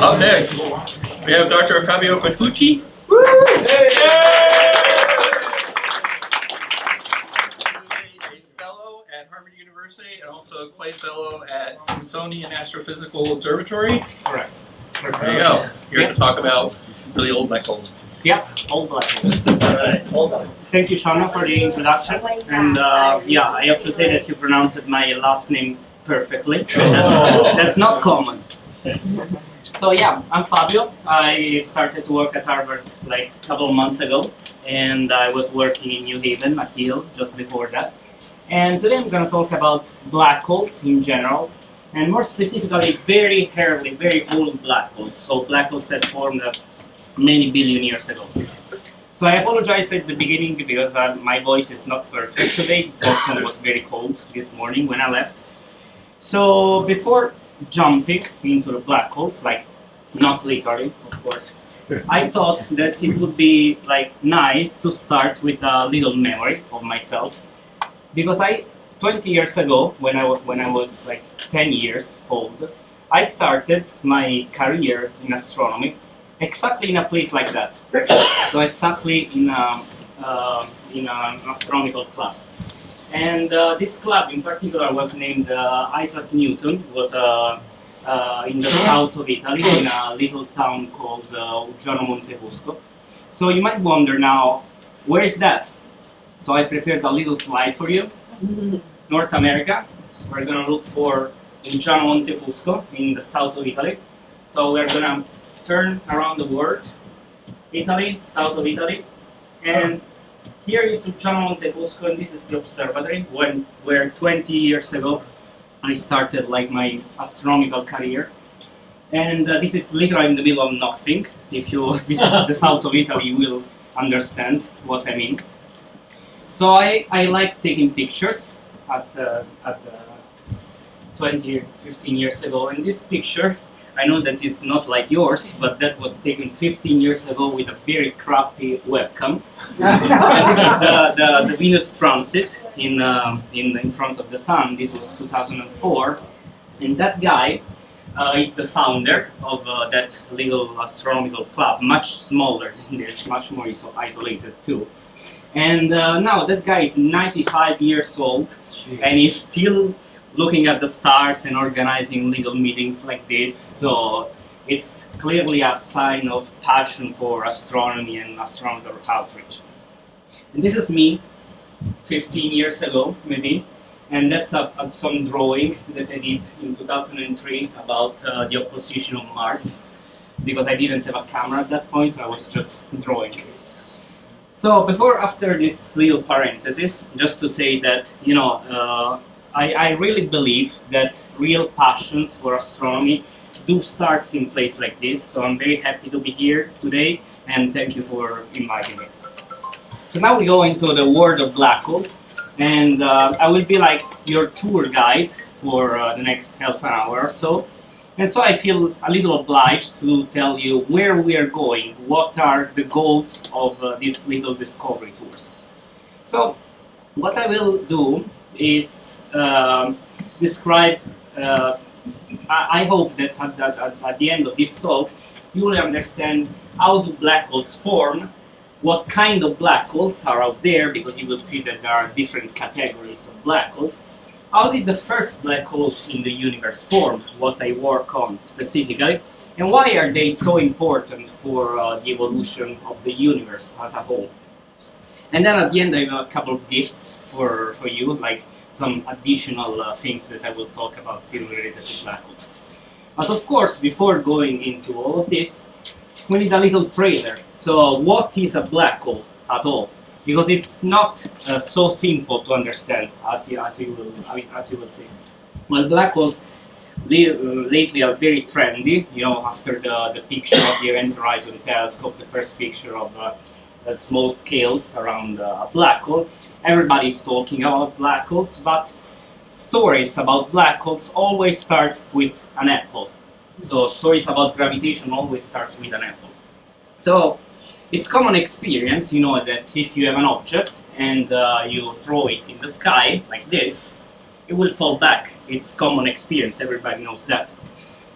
Up next, we have Dr. Fabio Pacucci. Woo! Yay! A fellow at Harvard University and also a Clay Fellow at Smithsonian Astrophysical Observatory. Correct. There you go. Here to talk about really old black holes. Yeah, old black holes. Alright, hold on. Thank you, Shauna, for the introduction. And yeah, I have to say that you pronounced my last name perfectly. That's not common. So yeah, I'm Fabio. I started to work at Harvard like a couple of months ago, and I was working in New Haven at Yale just before that. And today I'm going to talk about black holes in general, and more specifically very early, very old black holes. So black holes that formed many billion years ago. So I apologize at the beginning because my voice is not perfect today. Boston was very cold this morning when I left. So before jumping into the black holes, like not literally, of course, I thought that it would be like nice to start with a little memory of myself, because 20 years ago, when I was like 10 years old, I started my career in astronomy exactly in a place like that. So exactly in an astronomical club. And this club in particular was named Isaac Newton. It was in the south of Italy, in a little town called Uggiano Montefusco. So you might wonder now, where is that? So I prepared a little slide for you. North America, we're going to look for Uggiano Montefusco in the south of Italy. So we're going to turn around the world, Italy, south of Italy, and here is Uggiano Montefusco, and this is the observatory where 20 years ago I started like my astronomical career. And this is literally in the middle of nothing. If you visit the south of Italy, you will understand what I mean. So I like taking pictures at 15 years ago, and this picture, I know that it's not like yours, but that was taken 15 years ago with a very crappy webcam. And this is the Venus transit in front of the sun. This was 2004, and that guy is the founder of that little astronomical club, much smaller than this, much more isolated too. And now that guy is 95 years old, and he's still looking at the stars and organizing legal meetings like this. So it's clearly a sign of passion for astronomy and astronomical outreach. And this is me 15 years ago, maybe, and that's some drawing that I did in 2003 about the opposition of Mars, because I didn't have a camera at that point, so I was just drawing. So after this little parenthesis, just to say that, you know, I really believe that real passions for astronomy do start in place like this, so I'm very happy to be here today, and thank you for inviting me. So now we go into the world of black holes, and I will be like your tour guide for the next half an hour or so. And so I feel a little obliged to tell you where we are going, what are the goals of these little discovery tours. So what I will do is describe, I hope that at the end of this talk you will understand how do black holes form, what kind of black holes are out there, because you will see that there are different categories of black holes. How did the first black holes in the universe form, what I work on specifically, and why are they so important for the evolution of the universe as a whole. And then at the end I have a couple of gifts for you, like some additional things that I will talk about still related to black holes. But of course, before going into all of this, we need a little trailer. So what is a black hole at all? Because it's not so simple to understand, as you will see. Well, black holes lately are very trendy. You know, after the picture of the Event Horizon Telescope, the first picture of small scales around a black hole, everybody's talking about black holes, but stories about black holes always start with an apple. So stories about gravitation always starts with an apple. So it's common experience, you know, that if you have an object and you throw it in the sky like this, it will fall back. It's common experience, everybody knows that.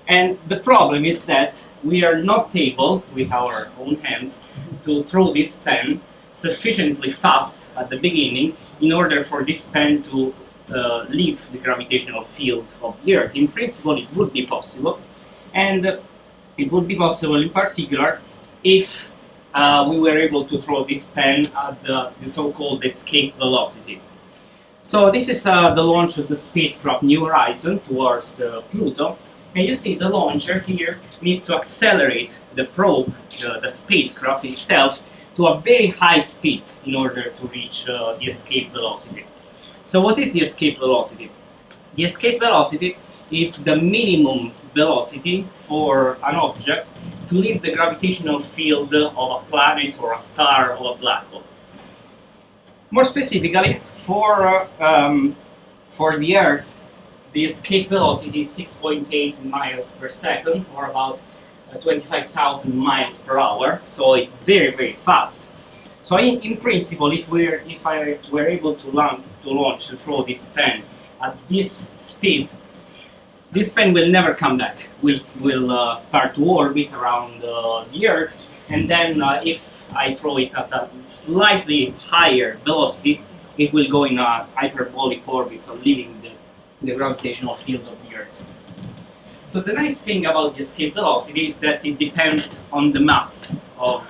And the problem is that we are not able, with our own hands, to throw this pen sufficiently fast at the beginning in order for this pen to leave the gravitational field of the Earth. In principle, it would be possible, and it would be possible in particular if we were able to throw this pen at the so-called escape velocity. So this is the launch of the spacecraft New Horizon towards Pluto. And you see the launcher here needs to accelerate the probe, the spacecraft itself, to a very high speed in order to reach the escape velocity. So what is the escape velocity? The escape velocity is the minimum velocity for an object to leave the gravitational field of a planet or a star or a black hole. More specifically, for the Earth, the escape velocity is 6.8 miles per second, or about 25,000 miles per hour. So it's very, very fast. So in principle, if I were able to throw this pen at this speed, this pen will never come back. Will start to orbit around the Earth, and then if I throw it at a slightly higher velocity, it will go in a hyperbolic orbit, so leaving the gravitational field of the Earth. So the nice thing about the escape velocity is that it depends on the mass of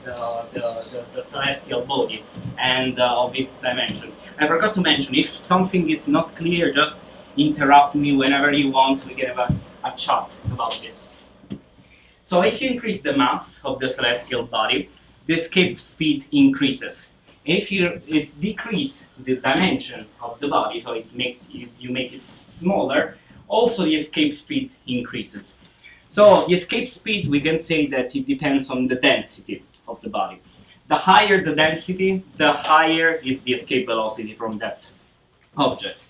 the celestial body and of its dimension. I forgot to mention, if something is not clear, just interrupt me whenever you want. We can have a chat about this. So if you increase the mass of the celestial body, the escape speed increases. If you decrease the dimension of the body, so you make it smaller, also the escape speed increases. So the escape speed, we can say that it depends on the density of the body. The higher the density, the higher is the escape velocity from that object.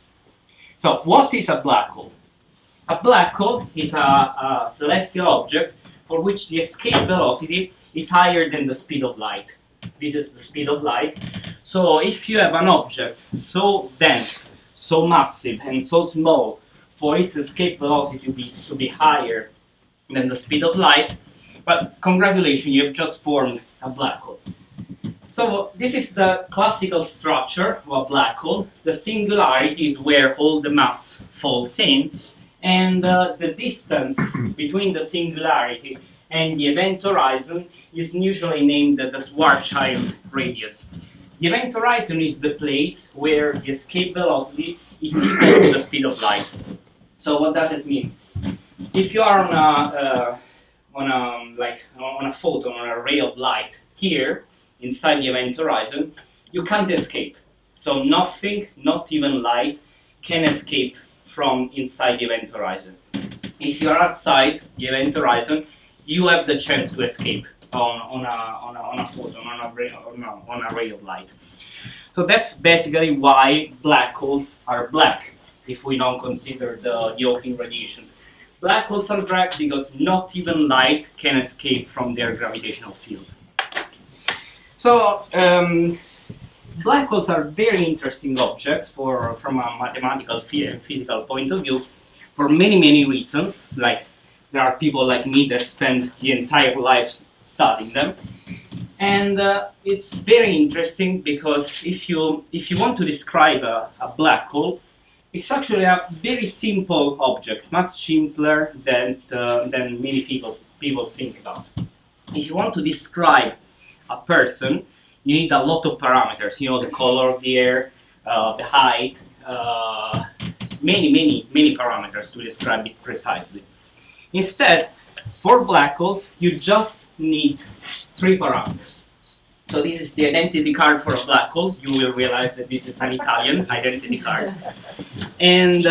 So what is a black hole? A black hole is a celestial object for which the escape velocity is higher than the speed of light. This is the speed of light. So if you have an object so dense, so massive, and so small for its escape velocity to be higher than the speed of light, but congratulations, you have just formed a black hole. So this is the classical structure of a black hole. The singularity is where all the mass falls in, and the distance between the singularity and the event horizon is usually named the Schwarzschild radius. The event horizon is the place where the escape velocity is equal to the speed of light. So what does it mean? If you are on a photon, on a ray of light here inside the event horizon, you can't escape. So nothing, not even light, can escape from inside the event horizon. If you are outside the event horizon, you have the chance to escape on a photon, on a ray of light. So that's basically why black holes are black, if we don't consider the Hawking radiation. Black holes are black because not even light can escape from their gravitational field. So black holes are very interesting objects from a mathematical and physical point of view for many reasons. Like, there are people like me that spend the entire life studying them. And it's very interesting because if you want to describe a black hole, it's actually a very simple object, much simpler than many people think about. If you want to describe a person, you need a lot of parameters. You know, the color of the air, the height, many parameters to describe it precisely. Instead, for black holes, you just need 3 parameters. So this is the identity card for a black hole. You will realize that this is an Italian identity card. And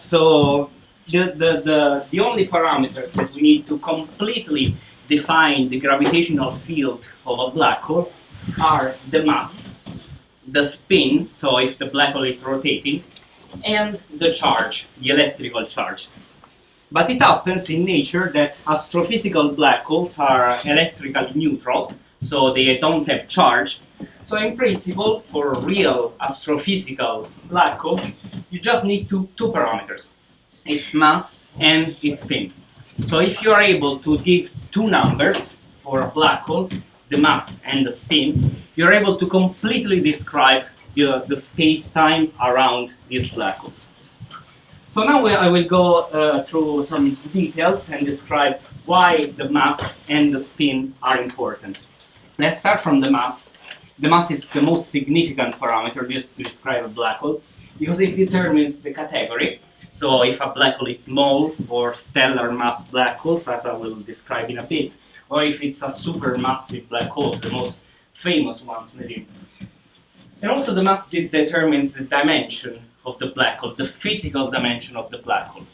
so the only parameters that we need to completely define the gravitational field of a black hole are the mass, the spin, so if the black hole is rotating, and the charge, the electrical charge. But it happens in nature that astrophysical black holes are electrically neutral, so they don't have charge. So in principle, for real astrophysical black holes, you just need two parameters. Its mass and its spin. So if you are able to give two numbers for a black hole, the mass and the spin, you're able to completely describe the space-time around these black holes. So now I will go through some details and describe why the mass and the spin are important. Let's start from the mass. The mass is the most significant parameter used to describe a black hole because it determines the category. So if a black hole is small or stellar mass black holes, as I will describe in a bit, or if it's a supermassive black hole, the most famous ones maybe. And also the mass determines the dimension of the black hole, the physical dimension of the black hole.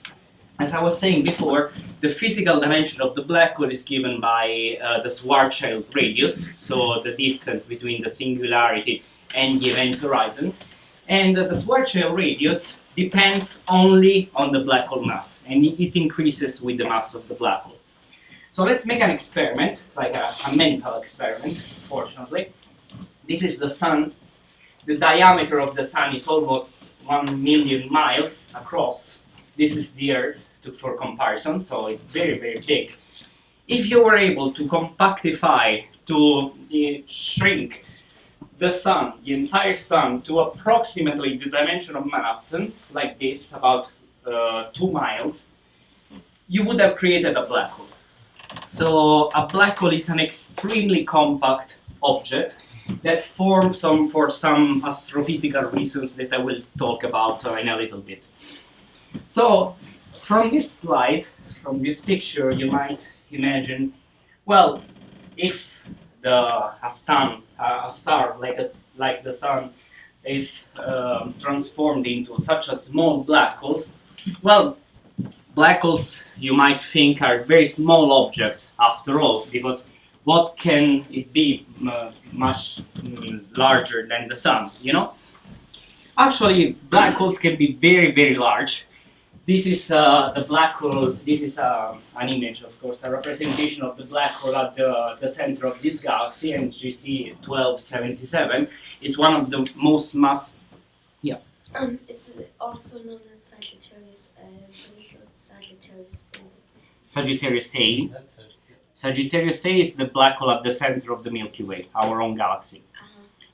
As I was saying before, the physical dimension of the black hole is given by the Schwarzschild radius, so the distance between the singularity and the event horizon. And the Schwarzschild radius depends only on the black hole mass, and it increases with the mass of the black hole. So let's make an experiment, like a mental experiment, fortunately. This is the sun. The diameter of the sun is almost 1 million miles across. This is the Earth, for comparison, so it's very, very big. If you were able to compactify, to shrink the sun, the entire sun, to approximately the dimension of Manhattan, like this, about 2 miles, you would have created a black hole. So a black hole is an extremely compact object that forms for some astrophysical reasons that I will talk about in a little bit. So from this slide, from this picture, you might imagine, well, if a star like the sun is transformed into such a small black hole, well, black holes, you might think, are very small objects after all, because what can it be much larger than the sun, you know? Actually, black holes can be very, very large. This is the black hole, this is an image, of course, a representation of the black hole at the center of this galaxy, NGC 1277. It's one of the most mass... Yeah. It's also known as Sagittarius, Sagittarius. Sagittarius A. Sagittarius A is the black hole at the center of the Milky Way, our own galaxy.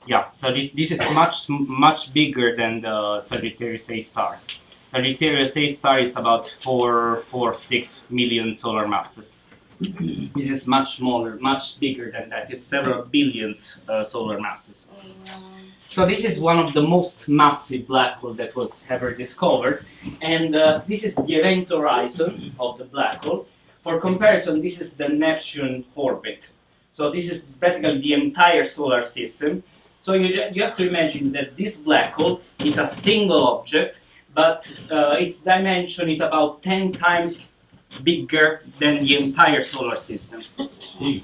Yeah, this is much bigger than the Sagittarius A star. Sagittarius A star is about 4.6 million solar masses. This is much smaller, much bigger than that. It's several billions solar masses. So this is one of the most massive black hole that was ever discovered, and this is the event horizon of the black hole. For comparison, this is the Neptune orbit. So this is basically the entire solar system. So you have to imagine that this black hole is a single object, but its dimension is about 10 times bigger than the entire solar system. Jeez.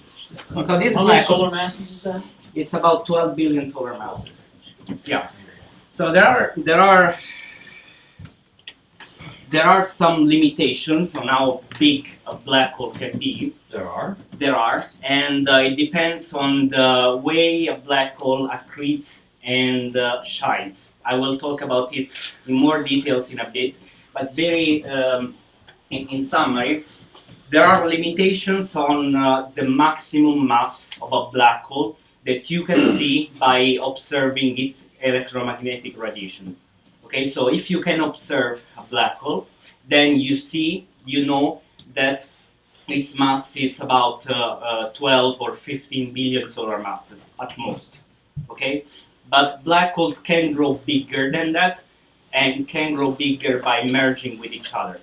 So this How black many hole, solar masses is that? it's about 12 billion solar masses. Yeah. So there are some limitations on how big a black hole can be. There are. There are, and it depends on the way a black hole accretes and shines. I will talk about it in more details in a bit, but very in summary, there are limitations on the maximum mass of a black hole that you can see by observing its electromagnetic radiation. Okay, so if you can observe a black hole, then you know that its mass is about 12 or 15 billion solar masses at most. Okay, but black holes can grow bigger than that, and can grow bigger by merging with each other.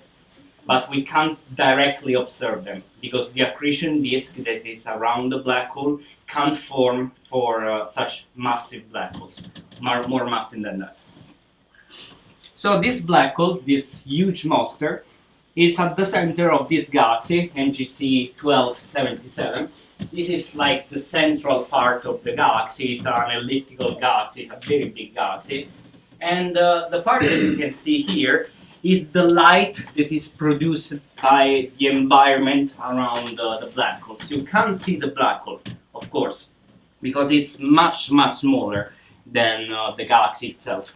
But we can't directly observe them because the accretion disk that is around the black hole can't form for such massive black holes, more massive than that. So this black hole, this huge monster, is at the center of this galaxy, NGC 1277. This is like the central part of the galaxy. It's an elliptical galaxy, it's a very big galaxy. And the part that you can see here is the light that is produced by the environment around the black hole. So you can't see the black hole, of course, because it's much, much smaller than the galaxy itself.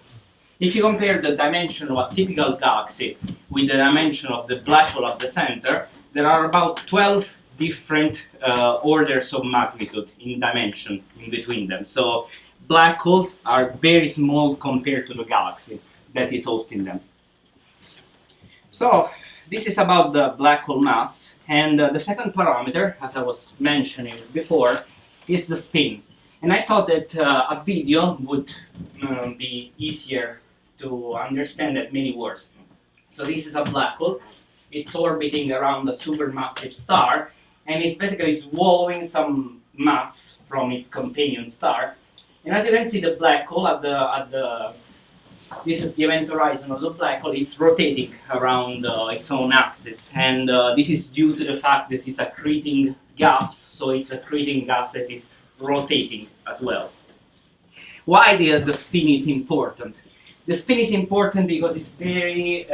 If you compare the dimension of a typical galaxy with the dimension of the black hole at the center, there are about 12 different orders of magnitude in dimension in between them. So black holes are very small compared to the galaxy that is hosting them. So this is about the black hole mass, and the second parameter, as I was mentioning before, is the spin. And I thought that a video would be easier to understand than many words. So this is a black hole. It's orbiting around a supermassive star, and it's basically swallowing some mass from its companion star. And as you can see, the black hole this is the event horizon of the black hole, is rotating around its own axis, and this is due to the fact that it's accreting gas, so it's accreting gas that is rotating as well. Why the spin is important? The spin is important because it's very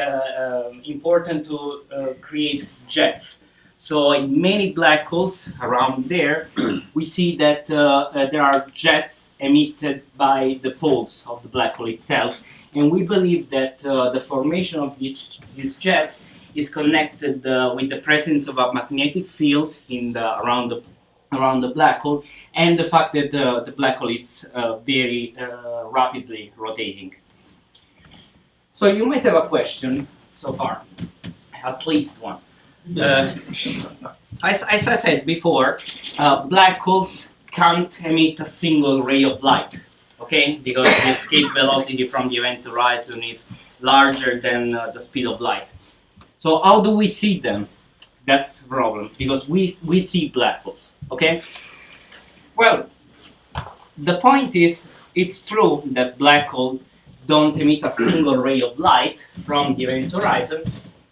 important to create jets. So in many black holes around there, we see that there are jets emitted by the poles of the black hole itself. And we believe that the formation of these jets is connected with the presence of a magnetic field around the black hole, and the fact that the black hole is very rapidly rotating. So you might have a question so far, at least one. As I said before, black holes can't emit a single ray of light. Okay, because the escape velocity from the event horizon is larger than the speed of light. So how do we see them? That's the problem, because we see black holes. Okay. Well, the point is, it's true that black holes don't emit a single ray of light from the event horizon,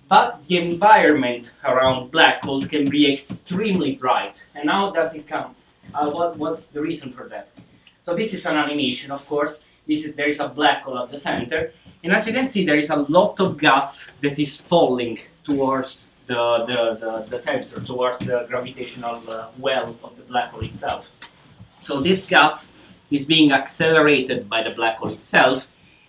but the environment around black holes can be extremely bright. And how does it come? What's the reason for that? So this is an animation, of course. There is a black hole at the center, and as you can see, there is a lot of gas that is falling towards the center, towards the gravitational well of the black hole itself. So this gas is being accelerated by the black hole itself,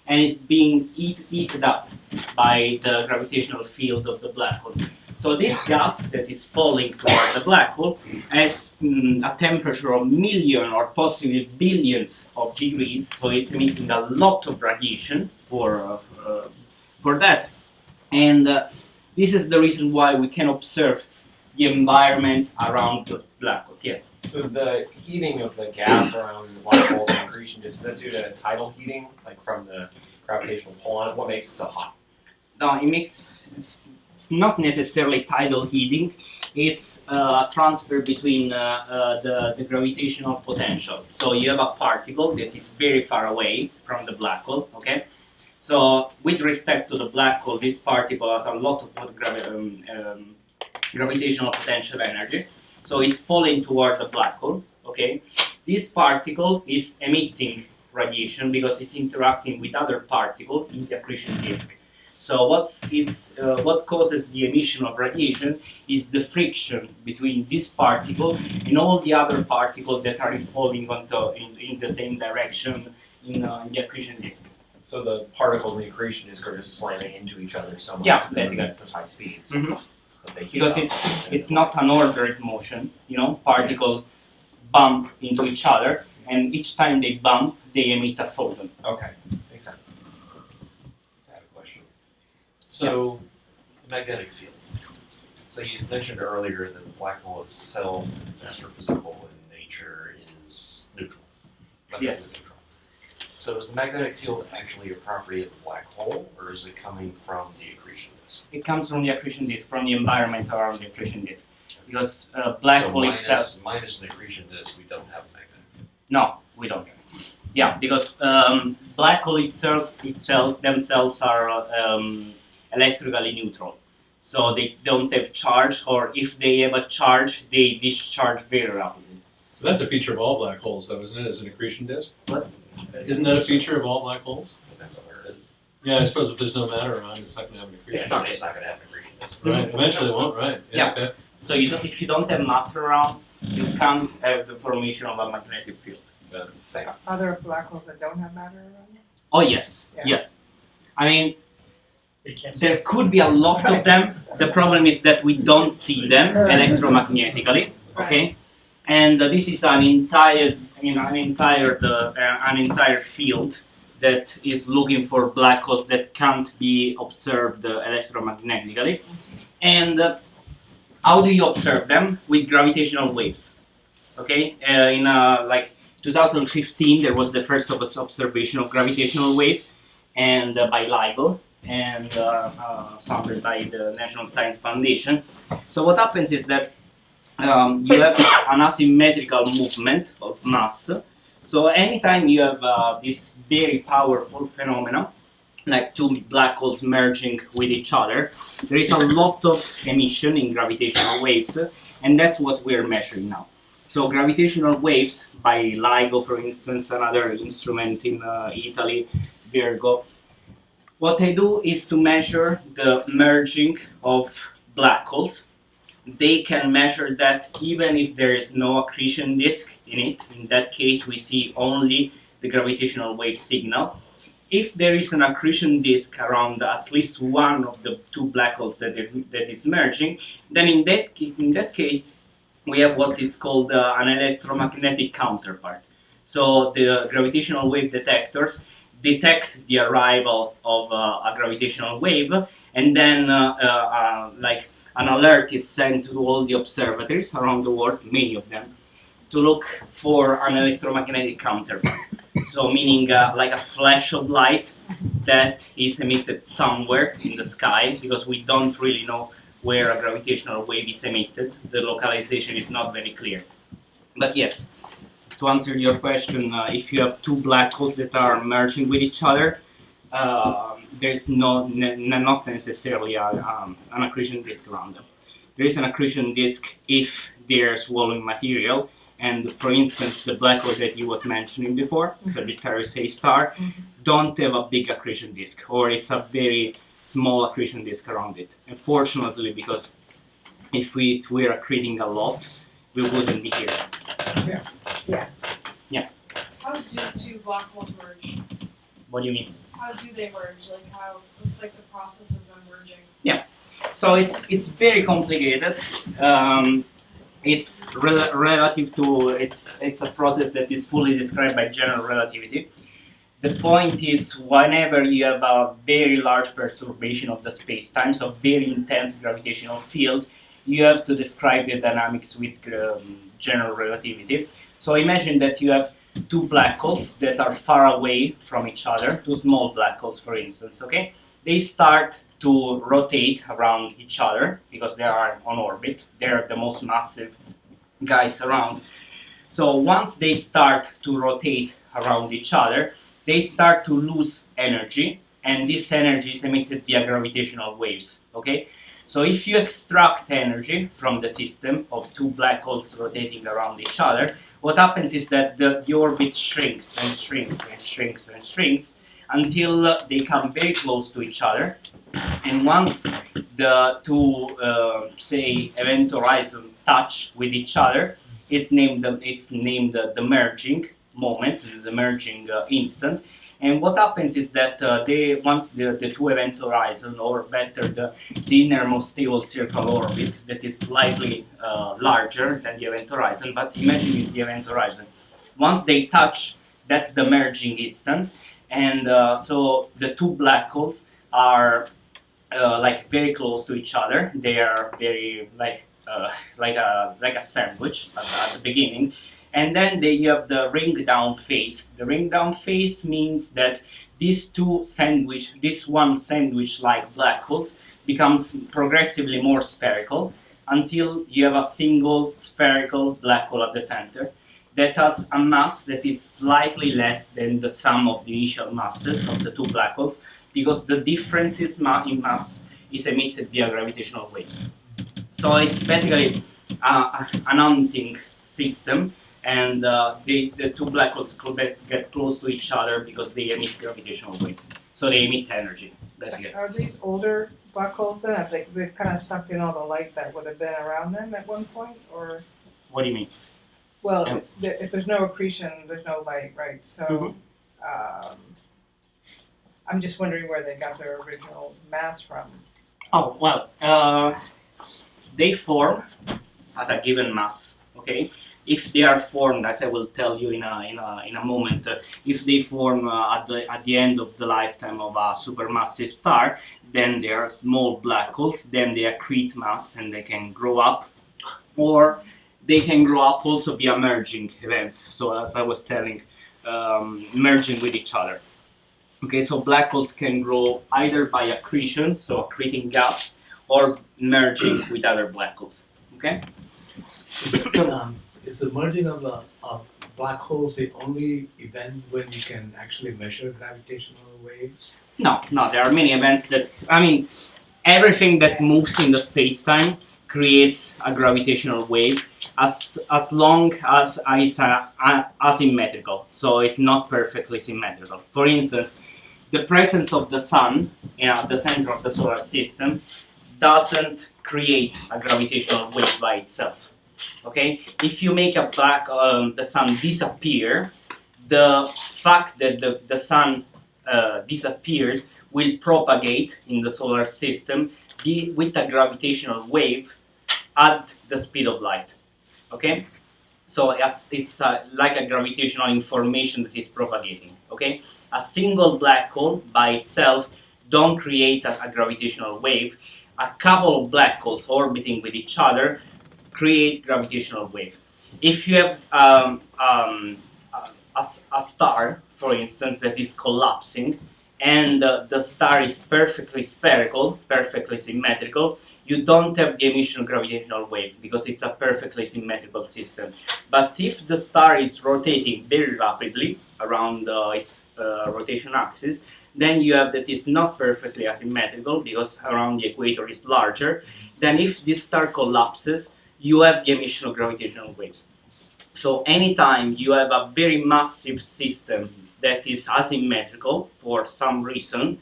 and is being eaten up by the gravitational field of the black hole. So this gas that is falling toward the black hole has a temperature of millions or possibly billions of degrees, so it's emitting a lot of radiation for that. And this is the reason why we can observe the environments around the black hole. Yes? So is the heating of the gas around the black holes and accretion, is that due to tidal heating, like from the gravitational pull on it? What makes it so hot? No, it's not necessarily tidal heating. It's a transfer between the gravitational potential. So you have a particle that is very far away from the black hole, okay? So with respect to the black hole, this particle has a lot of gravitational potential energy. So it's falling toward the black hole, okay? This particle is emitting radiation because it's interacting with other particles in the accretion disk. So what causes the emission of radiation is the friction between this particle and all the other particles that are falling in the same direction in the accretion disk. So the particles in the accretion disk are just slamming into each other so much Yeah, that basically. they're at such high speeds. Mm-hmm. That they heat Because up. it's not an ordered motion, you know, particles bump into each other, and each time they bump, they emit a photon. Okay, makes sense. I have a question. So, the magnetic field. So you mentioned earlier that the black hole itself, its astrophysical in nature, is neutral. Yes. Neutral. So is the magnetic field actually a property of the black hole, or is it coming from the accretion disk? It comes from the accretion disk, from the environment around the accretion disk. Because black hole itself... minus an accretion disk, we don't have a magnetic field. No, we don't. Yeah, because black hole themselves are electrically neutral. So they don't have charge, or if they have a charge, they discharge very rapidly. So that's a feature of all black holes, though, isn't it, as an accretion disk? What? Isn't that a feature of all black holes? Depends on where it is. Yeah, I suppose if there's no matter around, it's not going to have an accretion It's disk. just not going to have an accretion disk. Right, eventually it won't, right. Yeah. Okay. So if you don't have matter around, you can't have the formation of a magnetic field. Are there black holes that don't have matter around them? Oh yes, Yeah. yes. I mean, There could be a lot of them. The problem is that we don't see them electromagnetically. Okay, and this is an entire, an entire field that is looking for black holes that can't be observed electromagnetically. And how do you observe them? With gravitational waves. Okay, in like 2015, there was the first observation of gravitational wave, and by LIGO, and funded by the National Science Foundation. So what happens is that you have an asymmetrical movement of mass. So anytime you have this very powerful phenomenon, like two black holes merging with each other, there is a lot of emission in gravitational waves, and that's what we're measuring now. So gravitational waves by LIGO, for instance, another instrument in Italy, Virgo, what they do is to measure the merging of black holes. They can measure that even if there is no accretion disk in it. In that case, we see only the gravitational wave signal. If there is an accretion disk around at least one of the two black holes that is merging, then in that case, we have what is called an electromagnetic counterpart. So the gravitational wave detectors detect the arrival of a gravitational wave, and then like an alert is sent to all the observatories around the world, many of them, to look for an electromagnetic counterpart. So meaning like a flash of light that is emitted somewhere in the sky, because we don't really know where a gravitational wave is emitted. The localization is not very clear. But yes, to answer your question, if you have two black holes that are merging with each other, there's not necessarily an accretion disk around them. There is an accretion disk if they're swallowing material, and for instance, the black hole that you was mentioning before, Sagittarius A star, don't have a big accretion disk, or it's a very small accretion disk around it. Unfortunately, because if we were accreting a lot, we wouldn't be here. Yeah. How do two black holes merge? What do you mean? How do they merge? Like what's like the process of them merging? Yeah, so it's very complicated. It's relative to it's a process that is fully described by general relativity. The point is, whenever you have a very large perturbation of the space-time, so very intense gravitational field, you have to describe the dynamics with general relativity. So imagine that you have two black holes that are far away from each other, two small black holes, for instance, okay? They start to rotate around each other because they are on orbit. They're the most massive guys around. So once they start to rotate around each other, they start to lose energy, and this energy is emitted via gravitational waves, okay? So if you extract energy from the system of two black holes rotating around each other, what happens is that the orbit shrinks and shrinks and shrinks and shrinks until they come very close to each other. And once the two, say, event horizon touch with each other, it's named the merging moment, the merging instant. And what happens is that once the two event horizon, or better the innermost stable circle orbit that is slightly larger than the event horizon, but imagine it's the event horizon. Once they touch, that's the merging instant, and so the two black holes are like very close to each other. They are very like a sandwich at the beginning. And then you have the ring down phase. The ring down phase means that this one sandwich-like black holes becomes progressively more spherical until you have a single spherical black hole at the center that has a mass that is slightly less than the sum of the initial masses of the two black holes, because the differences in mass is emitted via gravitational waves. So it's basically an hunting system, and the two black holes get close to each other because they emit gravitational waves. So they emit energy, basically. Are these older black holes then? Have they've kind of sucked in all the light that would have been around them at one point, or? What do you mean? Well, if there's no accretion, there's no light, right? So, I'm just wondering where they got their original mass from. Oh, well, they form at a given mass, okay? If they are formed, as I will tell you in a moment, if they form at the end of the lifetime of a supermassive star, then they are small black holes, then they accrete mass and they can grow up, or they can grow up also via merging events, so as I was telling, merging with each other. Okay, so black holes can grow either by accretion, so accreting gas, or merging with other black holes. Okay? Is the merging of black holes the only event when you can actually measure gravitational waves? No, there are many events that, I mean, everything that moves in the space-time creates a gravitational wave as long as it's asymmetrical, so it's not perfectly symmetrical. For instance, the presence of the sun at the center of the solar system doesn't create a gravitational wave by itself. Okay, if you make the sun disappear, the fact that the sun disappeared will propagate in the solar system with a gravitational wave at the speed of light. Okay, so it's like a gravitational information that is propagating. Okay, a single black hole by itself don't create a gravitational wave. A couple of black holes orbiting with each other create gravitational wave. If you have a star, for instance, that is collapsing, and the star is perfectly spherical, perfectly symmetrical, you don't have the emission of gravitational wave because it's a perfectly symmetrical system. But if the star is rotating very rapidly around its rotation axis, then you have that it's not perfectly asymmetrical because around the equator is larger. Then if this star collapses, you have the emission of gravitational waves. So anytime you have a very massive system that is asymmetrical for some reason,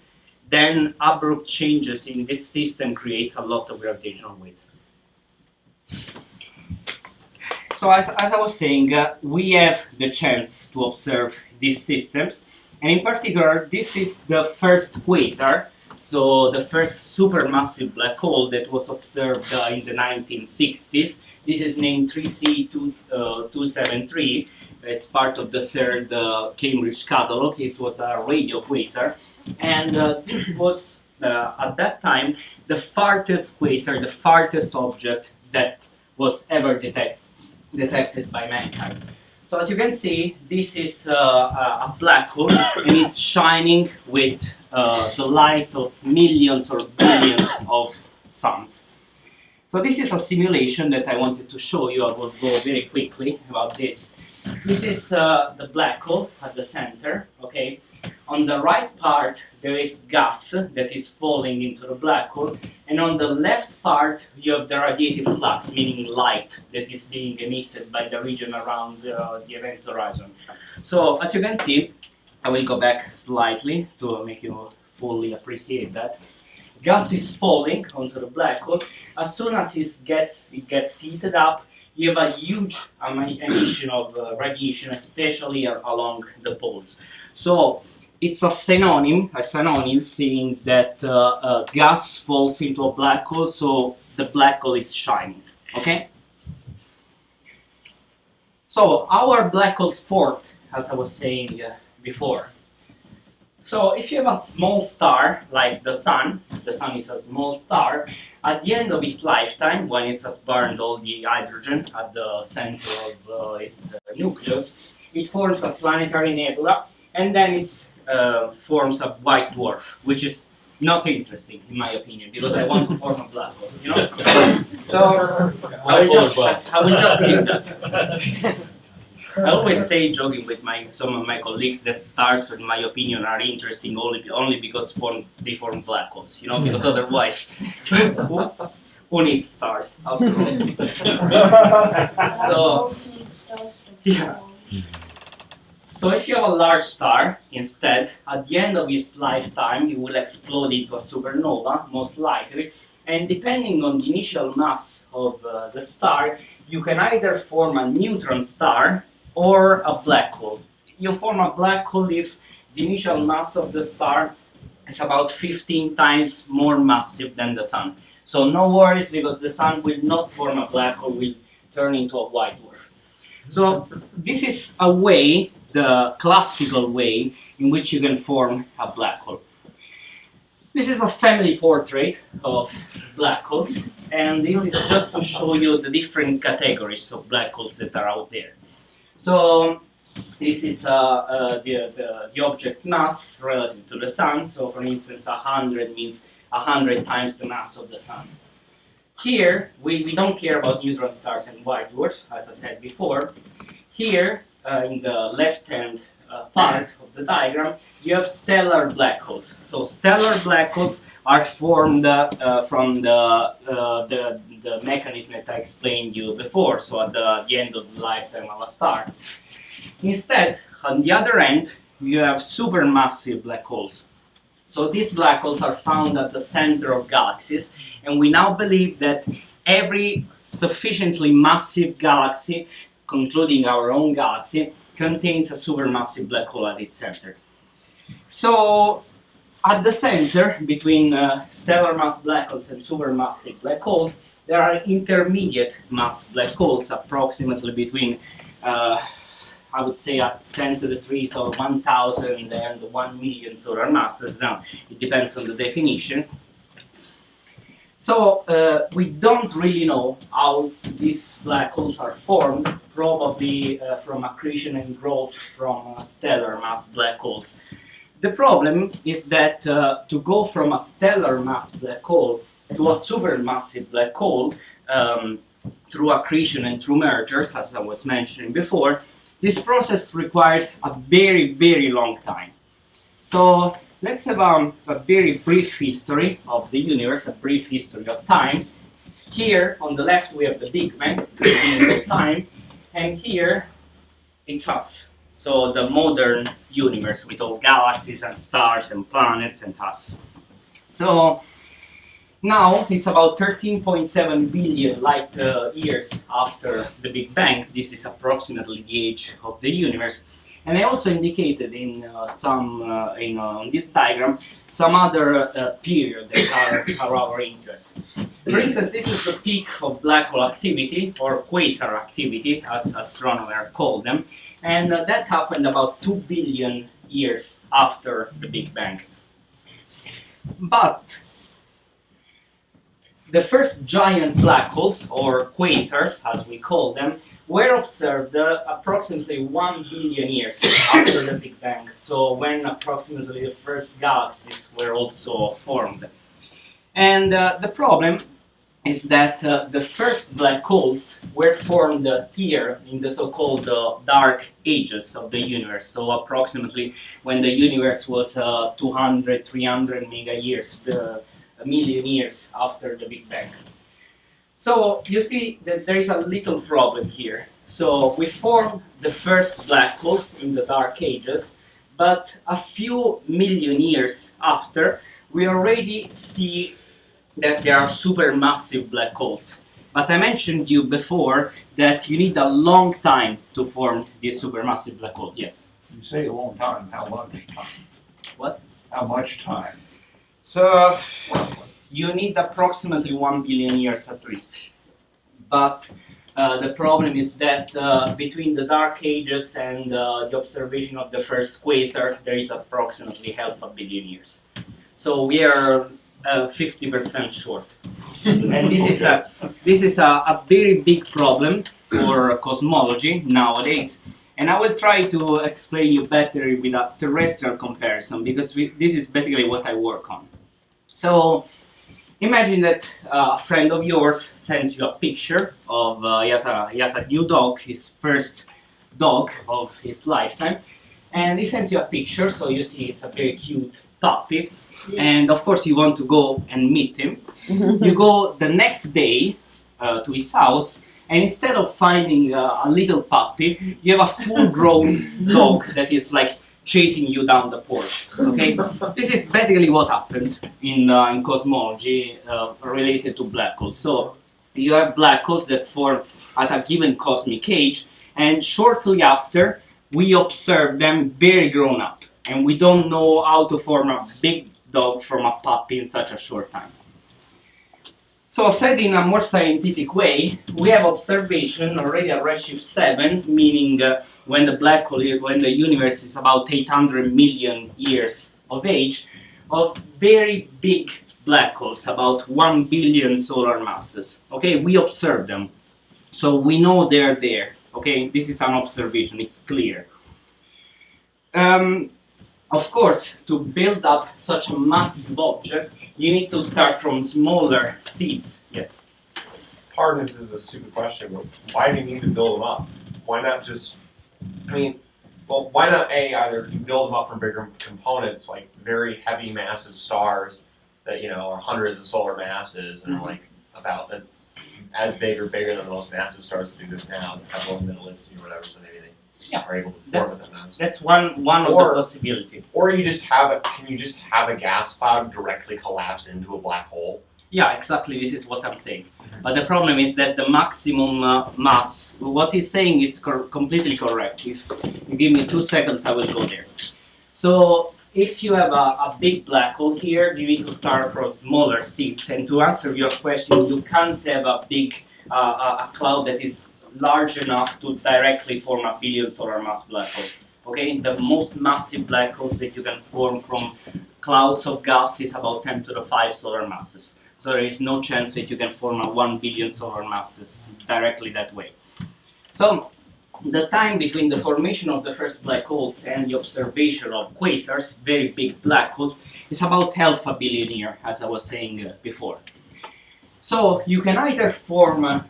then abrupt changes in this system creates a lot of gravitational waves. So as I was saying, we have the chance to observe these systems, and in particular, this is the first quasar, so the first supermassive black hole that was observed in the 1960s. This is named 3C273. It's part of the third Cambridge catalog. It was a radio quasar, and this was at that time the farthest quasar, the farthest object that was ever detected by mankind. So as you can see, this is a black hole, and it's shining with the light of millions or billions of suns. So this is a simulation that I wanted to show you. I will go very quickly about this. This is the black hole at the center, okay? On the right part, there is gas that is falling into the black hole, and on the left part, you have the radiative flux, meaning light that is being emitted by the region around the event horizon. So, as you can see, I will go back slightly to make you fully appreciate that. Gas is falling onto the black hole. As soon as it gets heated up, you have a huge emission of radiation, especially along the poles. So it's a synonym saying that gas falls into a black hole, so the black hole is shining. Okay. So our black holes formed, as I was saying before. So if you have a small star like the sun is a small star, at the end of its lifetime, when it has burned all the hydrogen at the center of its nucleus, it forms a planetary nebula, and then it forms a white dwarf, which is not interesting, in my opinion, because I want to form a black hole, you know? So I will just skip that. I always say, joking with some of my colleagues, that stars, in my opinion, are interesting only because they form black holes, you know, because otherwise, who needs stars, after all? Yeah. So if you have a large star, instead, at the end of its lifetime, it will explode into a supernova, most likely, and depending on the initial mass of the star, you can either form a neutron star or a black hole. You form a black hole if the initial mass of the star is about 15 times more massive than the Sun. So no worries, because the Sun will not form a black hole, will turn into a white dwarf. So this is a way, the classical way, in which you can form a black hole. This is a family portrait of black holes, and this is just to show you the different categories of black holes that are out there. So this is the object mass relative to the Sun. So for instance, 100 means 100 times the mass of the Sun. Here, we don't care about neutron stars and white dwarfs, as I said before. Here, in the left-hand part of the diagram, you have stellar black holes. So stellar black holes are formed from the mechanism that I explained you before, so at the end of the lifetime of a star. Instead, on the other end, you have supermassive black holes. So these black holes are found at the center of galaxies, and we now believe that every sufficiently massive galaxy, including our own galaxy, contains a supermassive black hole at its center. So at the center, between stellar mass black holes and supermassive black holes, there are intermediate mass black holes, approximately between I would say at 10 to the 3, so 1,000 and 1 million solar masses. Now, it depends on the definition. So, we don't really know how these black holes are formed, probably from accretion and growth from stellar mass black holes. The problem is that to go from a stellar mass black hole to a supermassive black hole through accretion and through mergers, as I was mentioning before, this process requires a very, very long time. So let's have a very brief history of the universe, a brief history of time. Here on the left we have the Big Bang, the beginning of time, and here it's us. So the modern universe with all galaxies and stars and planets and us. So now it's about 13.7 billion light years after the Big Bang. This is approximately the age of the universe. And I also indicated in on this diagram some other period that are our interest. For instance, this is the peak of black hole activity, or quasar activity, as astronomers call them, and that happened about 2 billion years after the Big Bang. But the first giant black holes, or quasars as we call them, were observed approximately 1 billion years after the Big Bang, so when approximately the first galaxies were also formed. And the problem is that the first black holes were formed here in the so-called dark ages of the universe, so approximately when the universe was 200, 300 mega years, a million years after the Big Bang. So you see that there is a little problem here. So we formed the first black holes in the dark ages, but a few million years after, we already see that there are supermassive black holes. But I mentioned you before that you need a long time to form these supermassive black holes. Yes? You say a long time, how much time? What? How much time? So you need approximately 1 billion years at least. But the problem is that between the dark ages and the observation of the first quasars, there is approximately 500 million years. So we are 50% short. And this is a very big problem for cosmology nowadays. And I will try to explain you better with a terrestrial comparison, because this is basically what I work on. So imagine that a friend of yours sends you a picture of, he has a new dog, his first dog of his lifetime, and he sends you a picture, so you see it's a very cute puppy, and of course you want to go and meet him. You go the next day to his house, and instead of finding a little puppy, you have a full-grown dog that is like chasing you down the porch. Okay, this is basically what happens in cosmology related to black holes. So you have black holes that form at a given cosmic age, and shortly after we observe them very grown up, and we don't know how to form a big dog from a puppy in such a short time. So said in a more scientific way, we have observation already at redshift 7, meaning when the black hole, when the universe is about 800 million years of age, of very big black holes, about 1 billion solar masses. Okay, we observe them, so we know they're there. Okay, this is an observation, it's clear. Of course, to build up such a massive object, you need to start from smaller seeds. Yes? Pardon if this is a stupid question, but why do you need to build them up? Why not just, I mean, well, why not either you build them up from bigger components, like very heavy, massive stars that, you know, are hundreds of solar masses and are like about that as big or bigger than the most massive stars that exist now, that have low middleist or whatever, so maybe they are able to form at that mass. That's one of the possibilities. Or you just have can you just have a gas cloud directly collapse into a black hole? Yeah, exactly, this is what I'm saying. But the problem is that the maximum mass, what he's saying is completely correct. If you give me 2 seconds, I will go there. So, if you have a big black hole here, you need to start from smaller seeds. And to answer your question, you can't have a big a cloud that is large enough to directly form a billion solar mass black hole. Okay, the most massive black holes that you can form from clouds of gas is about 10 to the 5 solar masses. So there is no chance that you can form a 1 billion solar masses directly that way. So the time between the formation of the first black holes and the observation of quasars, very big black holes, is about half a billion years, as I was saying before. So you can either form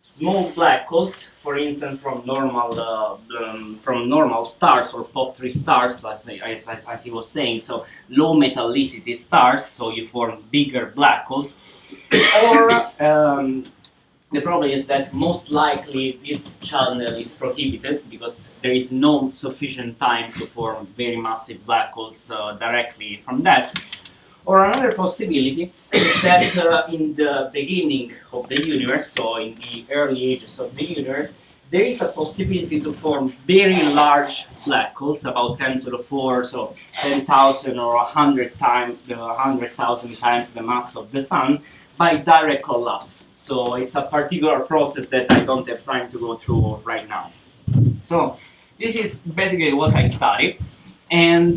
small black holes, for instance, from normal stars or POP3 stars, as he was saying, so low metallicity stars, so you form bigger black holes, or the problem is that most likely this channel is prohibited because there is no sufficient time to form very massive black holes directly from that. Or another possibility is that in the beginning of the universe, so in the early ages of the universe, there is a possibility to form very large black holes, about 10 to the 4, so 10,000 or 100,000 times the mass of the Sun, by direct collapse. So it's a particular process that I don't have time to go through right now. So this is basically what I study, and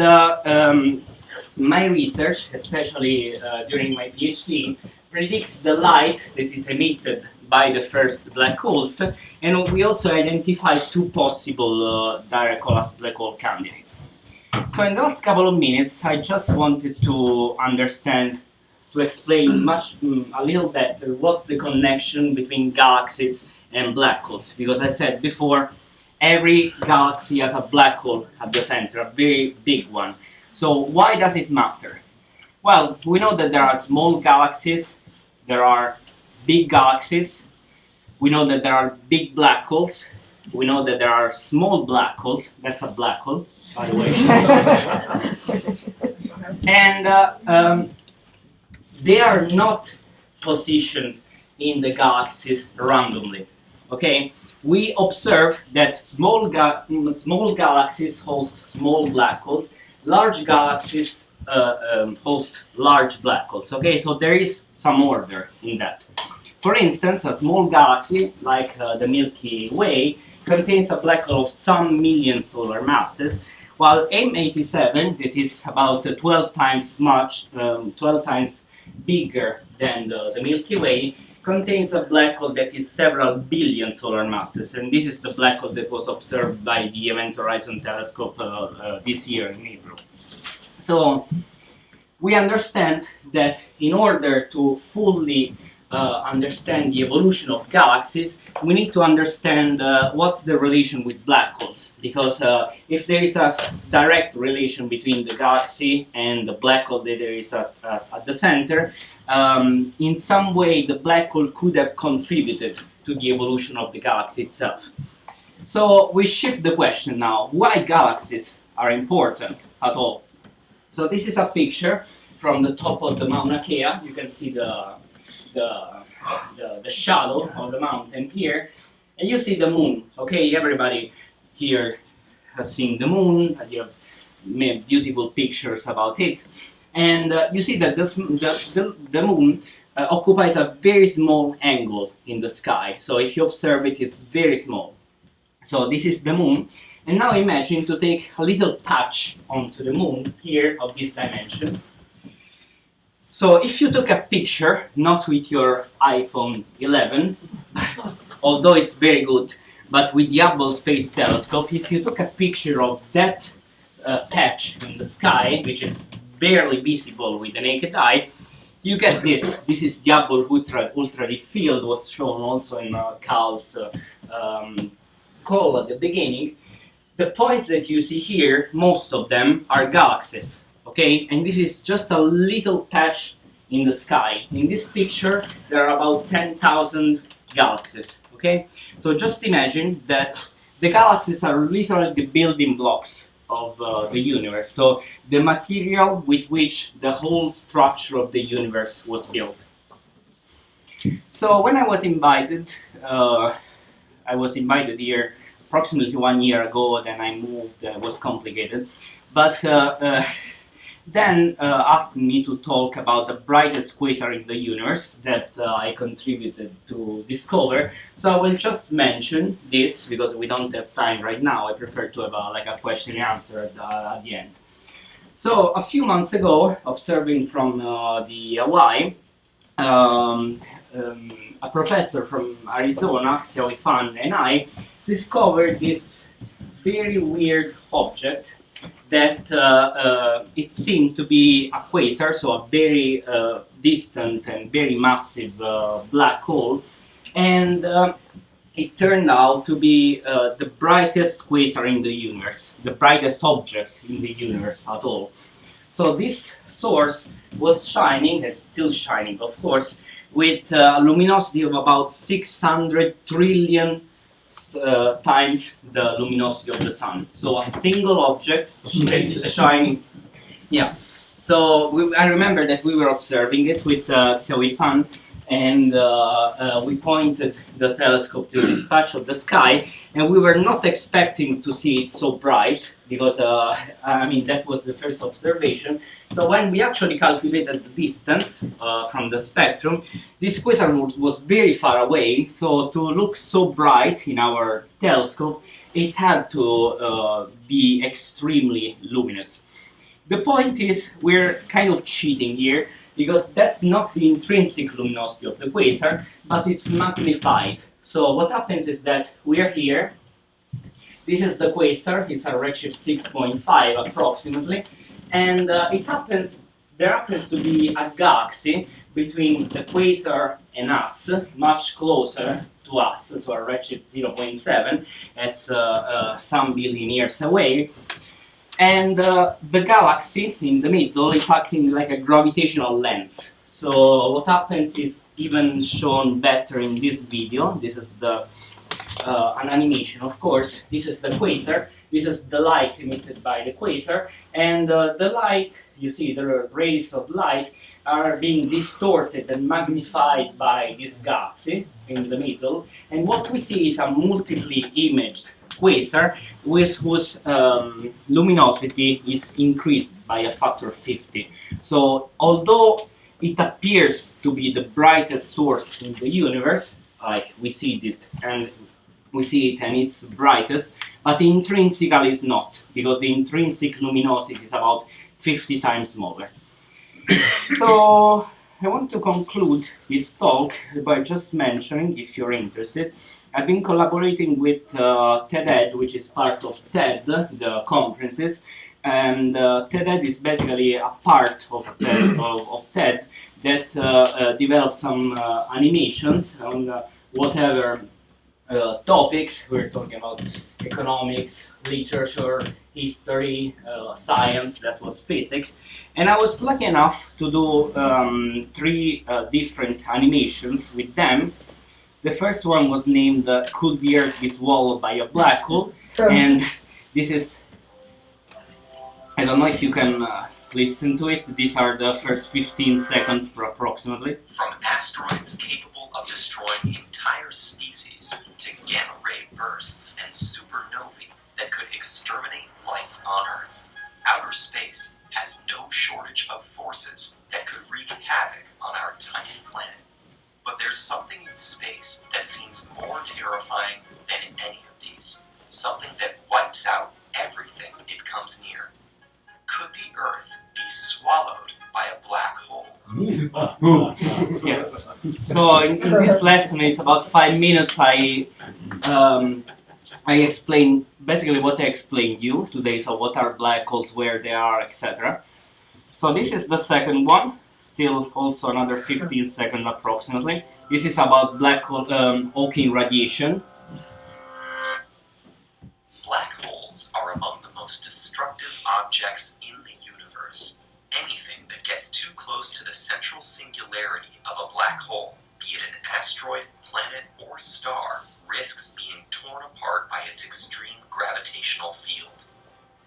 my research, especially during my PhD, predicts the light that is emitted by the first black holes, and we also identified 2 possible direct collapse black hole candidates. So in the last couple of minutes, I just wanted to understand, to explain a little better what's the connection between galaxies and black holes, because I said before, every galaxy has a black hole at the center, a very big one. So why does it matter? Well, we know that there are small galaxies, there are big galaxies, we know that there are big black holes, we know that there are small black holes, that's a black hole, by the way. And they are not positioned in the galaxies randomly, okay? We observe that small galaxies host small black holes, large galaxies host large black holes, okay? So there is some order in that. For instance, a small galaxy, like the Milky Way, contains a black hole of some million solar masses, while M87, that is about 12 times bigger than the Milky Way, contains a black hole that is several billion solar masses, and this is the black hole that was observed by the Event Horizon Telescope this year in April. So we understand that in order to fully understand the evolution of galaxies, we need to understand what's the relation with black holes, because if there is a direct relation between the galaxy and the black hole that there is at the center, in some way the black hole could have contributed to the evolution of the galaxy itself. So we shift the question now, why galaxies are important at all? So this is a picture from the top of the Mauna Kea. You can see the shadow of the mountain here, and you see the moon. Okay, everybody here has seen the moon. You have made beautiful pictures about it. And you see that the moon occupies a very small angle in the sky. So if you observe it, it's very small. So this is the moon. And now imagine to take a little patch onto the moon here of this dimension. So if you took a picture, not with your iPhone 11, although it's very good, but with the Hubble Space Telescope, if you took a picture of that patch in the sky, which is barely visible with the naked eye, you get this. This is the Hubble Ultra Deep Field, was shown also in Carl's call at the beginning. The points that you see here, most of them are galaxies, okay? And this is just a little patch in the sky. In this picture, there are about 10,000 galaxies, okay? So just imagine that the galaxies are literally the building blocks of the universe. So the material with which the whole structure of the universe was built. So when I was invited here approximately 1 year ago. Then I moved. It was complicated, but then asked me to talk about the brightest quasar in the universe that I contributed to discover. So I will just mention this because we don't have time right now. I prefer to have a question and answer at the end. So a few months ago, observing from the Hawaii, a professor from Arizona, Xiao Fan, and I discovered this very weird object that it seemed to be a quasar, so a very distant and very massive black hole, and it turned out to be the brightest quasar in the universe, the brightest object in the universe at all. So this source was shining, and still shining of course, with a luminosity of about 600 trillion times the luminosity of the sun. So a single object shining. Yeah. So I remember that we were observing it with Xiao Fan, and we pointed the telescope to this patch of the sky, and we were not expecting to see it so bright because that was the first observation. So when we actually calculated the distance from the spectrum, this quasar was very far away, so to look so bright in our telescope, it had to be extremely luminous. The point is, we're kind of cheating here, because that's not the intrinsic luminosity of the quasar, but it's magnified. So what happens is that we're here, this is the quasar, it's a redshift 6.5 approximately, and there happens to be a galaxy between the quasar and us, much closer to us, so a redshift 0.7, it's some billion years away, and the galaxy in the middle is acting like a gravitational lens. So what happens is even shown better in this video. This is an animation, of course. This is the quasar. This is the light emitted by the quasar, and the light, you see the rays of light are being distorted and magnified by this galaxy in the middle, and what we see is a multiply imaged quasar whose luminosity is increased by a factor of 50. So although it appears to be the brightest source in the universe, like we see it and it's brightest, but intrinsically it's not, because the intrinsic luminosity is about 50 times smaller. So I want to conclude this talk by just mentioning, if you're interested, I've been collaborating with TED, which is part of TED, the conferences, and TED is basically a part of TED that develops some animations on whatever topics. We're talking about economics, literature, history, science, that was physics. And I was lucky enough to do 3 different animations with them. The first one was named Could the Earth Be Swallowed by a Black Hole? And this is, I don't know if you can listen to it. These are the first 15 seconds approximately. From asteroids capable of destroying entire species to gamma ray bursts and supernovae that could exterminate life on Earth, outer space has no shortage of forces that could wreak havoc on our tiny planet. But there's something in space that seems more terrifying than in any of these. Something that wipes out everything it comes near. Could the Earth be swallowed by a black hole? Yes. So in this lesson, it's about 5 minutes. I explain basically what I explained you today. So what are black holes, where they are, etc. So this is the second one. Still also another 15 seconds approximately. This is about black hole Hawking radiation. Black holes are among the most destructive objects in the universe. Anything that gets too close to the central singularity of a black hole, be it an asteroid, planet, or star, risks being torn apart by its extreme gravitational field.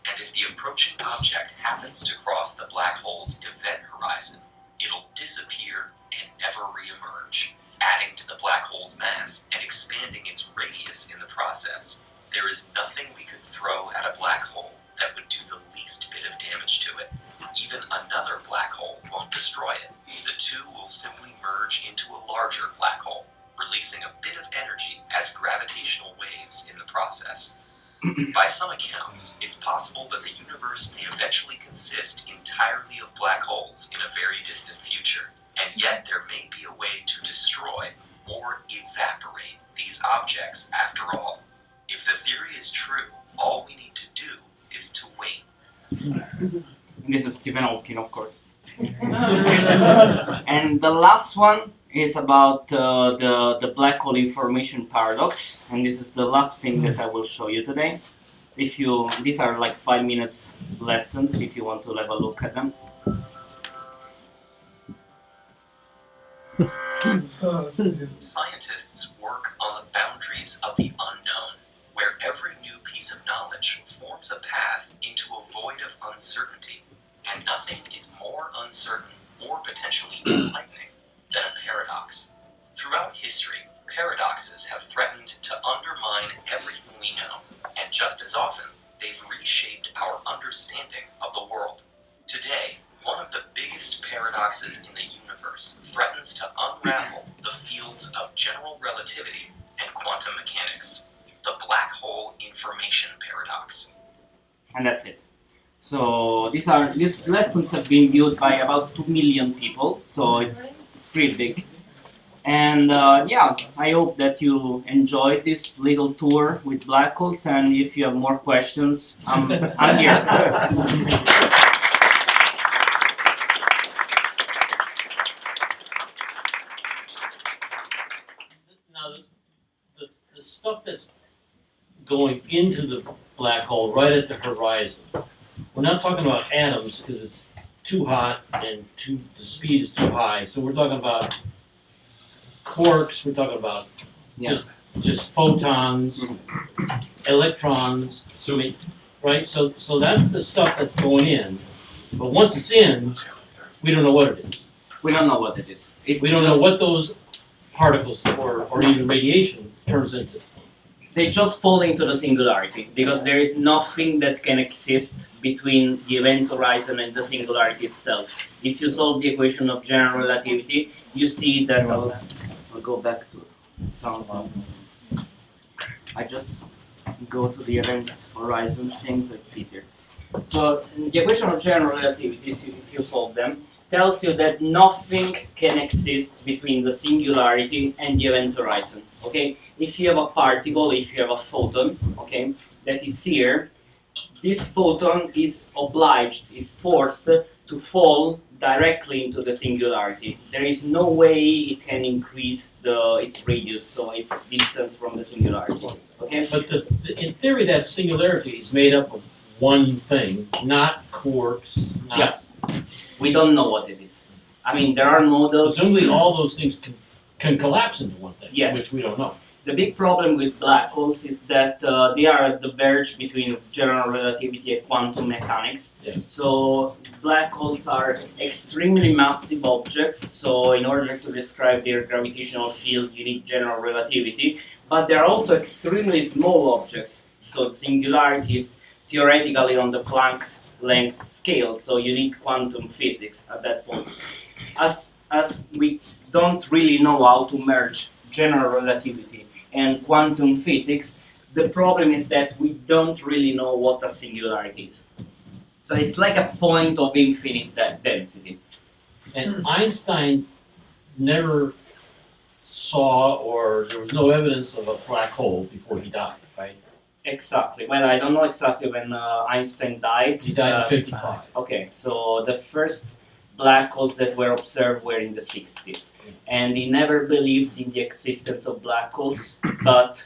And if the approaching object happens to cross the black hole's event horizon, it'll disappear and never re-emerge, adding to the black hole's mass and expanding its radius in the process. There is nothing we could throw at a black hole that would do the least bit of damage to it. Even another black hole won't destroy it. The two will simply merge into a larger black hole, releasing a bit of energy as gravitational waves in the process. By some accounts, it's possible that the universe may eventually consist entirely of black holes in a very distant future, and yet there may be a way to destroy or evaporate these objects after all. If the theory is true, all we need to do is to wait. This is Stephen Hawking, of course. And the last one is about the black hole information paradox, and this is the last thing that I will show you today. These are like 5 minutes lessons if you want to have a look at them. Scientists work on the boundaries of the unknown, where every new piece of knowledge forms a path into a void of uncertainty, and nothing is more uncertain or potentially enlightening than a paradox. Throughout history, paradoxes have threatened to undermine everything we know, and just as often, they've reshaped our understanding of the world. Today, one of the biggest paradoxes in the universe threatens to unravel the fields of general relativity and quantum mechanics, the black hole information paradox. And that's it. So these lessons have been viewed by about 2 million people, so it's pretty big. And yeah, I hope that you enjoyed this little tour with black holes, and if you have more questions, I'm here. Now, the stuff that's going into the black hole right at the horizon, we're not talking about atoms because it's too hot and the speed is too high. So we're talking about quarks, we're talking about just photons, electrons, right? So that's the stuff that's going in. But once it's in, we don't know what it is. We don't know what it is. We don't know what those particles or even radiation turns into. They just fall into the singularity, because there is nothing that can exist between the event horizon and the singularity itself. If you solve the equation of general relativity, you see that I'll go back to some. I just go to the event horizon thing, so it's easier. So the equation of general relativity, if you solve them, tells you that nothing can exist between the singularity and the event horizon. Okay, if you have a particle, if you have a photon, okay, that it's here, this photon is forced to fall directly into the singularity. There is no way it can increase its radius, so its distance from the singularity. Okay, but in theory, that singularity is made up of one thing, not quarks. Yeah, we don't know what it is. I mean, there are models. Presumably, all those things can collapse into one thing, yes, which we don't know. The big problem with black holes is that they are at the verge between general relativity and quantum mechanics. Yeah. So black holes are extremely massive objects, so in order to describe their gravitational field you need general relativity, but they are also extremely small objects. So the singularity is theoretically on the Planck length scale, so you need quantum physics at that point. As we don't really know how to merge general relativity and quantum physics, the problem is that we don't really know what a singularity is. So it's like a point of infinite density. And Einstein never saw, or there was no evidence of a black hole before he died, right? Exactly. Well, I don't know exactly when Einstein died. He died in 55. Okay, so the first black holes that were observed were in the 60s. And he never believed in the existence of black holes, but